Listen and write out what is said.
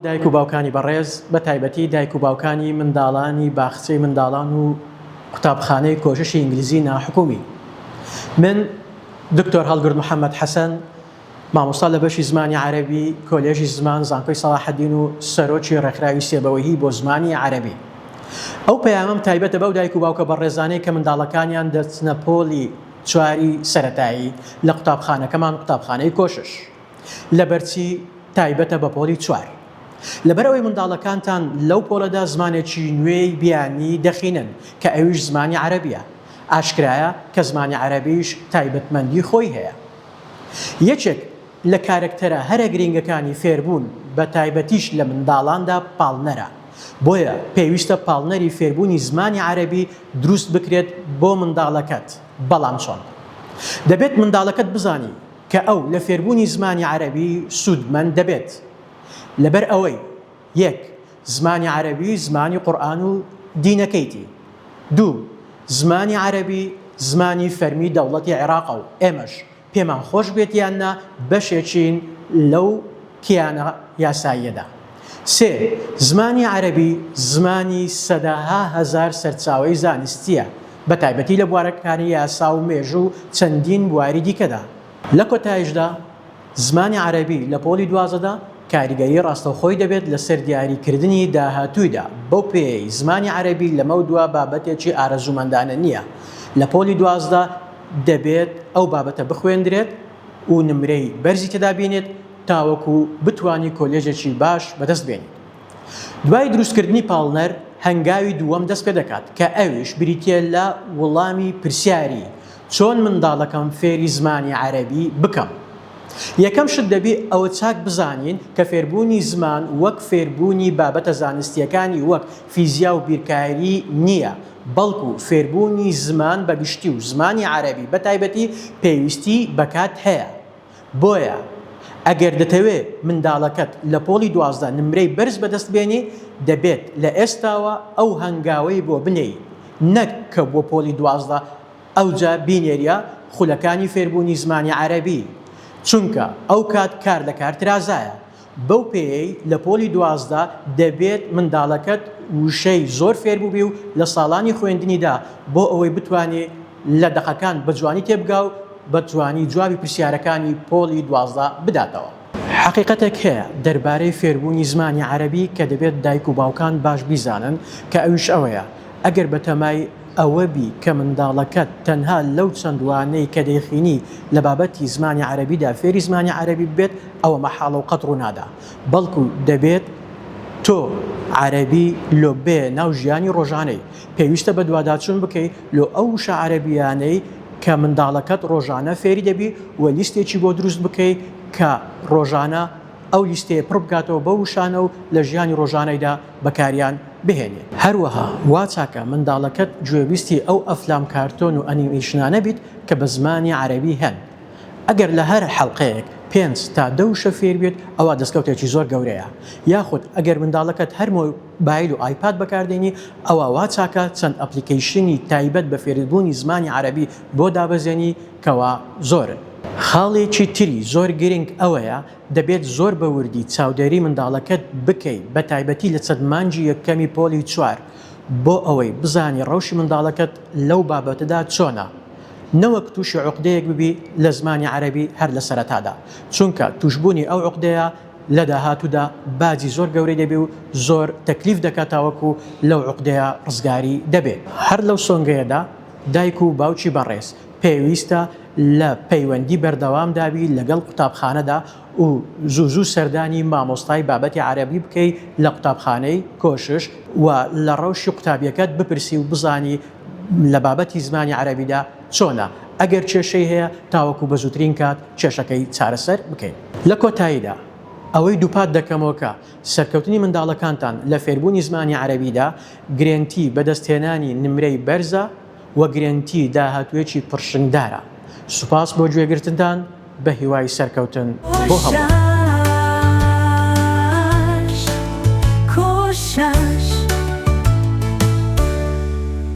دایک و باوکانی بەڕێز بە تایبەتی دایک و باوکانی منداڵانی باخچەی منداڵان و قوتابخانەی کۆششی ئینگلیزی ناحکومی. من دکتۆر هەڵگرد محەممەد حەسەن مامۆستا لە بەشی زمانی عەرەبی کۆلێژی زمان زانکۆی سەلاحەدین و سەرۆکی ڕێکخراوی سێبەوەیی بۆ زمانی عەرەبی. ئەو پەیامەم تایبەتە بەو دایک و باوکە بەڕێزانەی کە منداڵەکانیان دەچنە پۆلی چواری سەرەتایی لە قوتابخانەکەمان قوتابخانەی کۆشش لەبەرچی تایبەتە بە پۆلی چوار. لەبەرەوەی منداڵەکانتان لەو پۆلەدا زمانێکی نوێی بیانی دەخینن کە ئەویش زمانی عەرەبیە. ئاشکرایە کە زمانی عەرەبیش تایبەتمەندی خۆی هەیە. یەکێک لە کارکتەرە هەرە گرنگەکانی فێربوون بە تایبەتیش لە منداڵاندا پاڵنەرە. بۆیە پێویستە پاڵنەری فێربوونی زمانی عەرەبی دروست بکرێت بۆ منداڵەکەت. بەڵام چۆن؟ دەبێت منداڵەکەت بزانی کە ئەو لە فێربوونی زمانی عەرەبی سوودمەند دەبێت. لەبەر ئەوەی یەک زمانی عەرەبی زمانی قورئان و دینەکەیتی. دوو زمانی عەرەبی زمانی فەرمی دەوڵەتی عێراقە و ئێمەش پێمان خۆش بێت یاننا بەشێکین لەو کیانە یاساییەدا. سێ زمانی عەرەبی زمانی سەداها هەزار سەرچاوەی زانستیە بە تایبەتی لە بوارەکانی یاسا و مێژوو چەندین بواری دیکەدا. لە کۆتاییشدا زمانی عەرەبی لە پۆلی دوازدەدا کاریگەری ڕاستەوخۆی دەبێت لەسەر دیاریکردنی داهاتوویدا. بەو پێی زمانی عەرەبی لەمە دووە بابەتێکی ئارەزوومەندانە نییە. لە پۆلی دوازدە دەبێت ئەو بابەتە بخوێندرێت و نمرەی بەرزی تێدا بینێت تاوەکو بتوانی کۆلێژێکی باش بەدەست بێنێت. دوای دروستکردنی پاڵنەر هەنگاوی دووەم دەست پێ دەکات کە ئەویش بریتیە لە وەڵامی پرسیاری چۆن منداڵەکەم فێری زمانی عەرەبی بکەم. یەکەم شت دەبێت ئەوە چاک بزانین کە فێربوونی زمان وەک فێربوونی بابەتە زانستیەکانی وەک فیزیا و بیرکاری نییە، بەڵکو فێربوونی زمان بەگشتی و زمانی عەرەبی بە تایبەتی پێویستی بەکات هەیە. بۆیە ئەگەر دەتەوێت منداڵەکەت لە پۆلی دوازدە نمرەی بەرز بەدەست بێنی دەبێت لە ئێستاوە ئەو هەنگاوەی بۆ بنێی، نەک کە بۆ پۆلی دوازدە ئەوجا بینێریە خولەکانی فێربوونی زمانی عەرەبی، چونکە ئەو کات کار لە کارترازایە. بەو پێی لە پۆلی دوازدە دەبێت منداڵەکەت وشەی زۆر فێربوو بێ و لە ساڵانی خوێندنیدا بۆ ئەوەی بتوانێت لە دەقەکان بە جوانی تێبگا و بە جوانی جوابی پرسیارەکانی پۆلی دوازدە بداتەوە. حقیقەتێک هەیە دەربارەی فێربوونی زمانی عەرەبی کە دەبێت دایک و باوکان باش بیزانن کە ئەویش ئەوەیە ئەگەر بەتەمای ئەوە بی کە منداڵەکەت تەنها لەو چەندوانەی کە دەیخینی لە بابەتی زمانی عەرەبیدا فێری زمانی عەرەبی بێت ئەوە مەحاڵە و قەت ڕوونادا، بەڵکو دەبێت تۆ عەرەبی لۆ بێ ناو ژیانی ڕۆژانەی. پێویستە بە دوواداچوون بکەیت لۆ ئەو وشە عەرەبیانەی کە منداڵەکەت ڕۆژانە فێری دەبی و لیستێکی بۆ دروست بکەیت کە ڕۆژانە ئەو لیستەیە پڕ بکاتەوە بە وشانە و لە ژیانی ڕۆژانەیدا بەکاریان بهێنێت. هەروەها وا چاکە منداڵەکەت گوێویستی ئەو ئەفلام کارتۆن و ئەنیمەیشنانە بیت کە بە زمانی عەرەبی هەن. ئەگەر لە هەر حەڵقەیەک 5 تا 10 وشە فێر بێت ئەوە دەستکەوتێکی زۆر گەورەیە. یاخود ئەگەر منداڵەکەت هەر مۆبایل و ئایپاد بەکاردێنی ئەوە وا چاکە چەند ئەپلیکیشنی تایبەت بە فێربوونی زمانی عەرەبی بۆ دابەزێنی کەوا زۆرن. خاڵێکی تری زۆر گرنگ ئەوەیە دەبێت زۆر بەوردی چاودێری منداڵەکەت بکەیت بە تایبەتی لە چەند مانجی یەکەمی پۆلی چوار بۆ ئەوەی بزانی ڕەوشی منداڵەکەت لەو بابەتەدا چۆنە، نەوەک تووشی عوقدەیەک ببی لە زمانی عەرەبی هەر لە سەرەتادا، چونکە توشبوونی ئەو عوقدەیە لە داهاتوودا باجی زۆر گەورەی دەبێ و زۆر تەکلیف دەکات تاوەکو لەو عوقدەیە ڕزگاری دەبێت. هەر لەو سۆنگەیەدا دایک و باوکی بەڕێز پێویستە لە پەیوەندی بەردەوام دابی لەگەڵ قوتابخانەدا و زوو سەردانی مامۆستای بابەتی عەرەبی بکەی لە قوتابخانەی کۆشش و لە ڕەوشی قوتابیەکەت بپرسی و بزانی لە بابەتی زمانی عەرەبیدا چۆنە. ئەگەر کێشەی هەیە تاوەکو بە زووترین کات کێشەکەی چارەسەر بکەین. لە کۆتاییدا ئەوەی دووپات دەکەمەوە کە سەرکەوتنی منداڵەکانتان لە فێربوونی زمانی عەرەبیدا گرنگی بەدەستهێنانی نمرەی بەرزە و گرنگی داهاتوویەکی پڕشنگدارە. سوپاس بۆ گوێگرتنتان بە هیوای سەرکەوتن بۆ هەموو.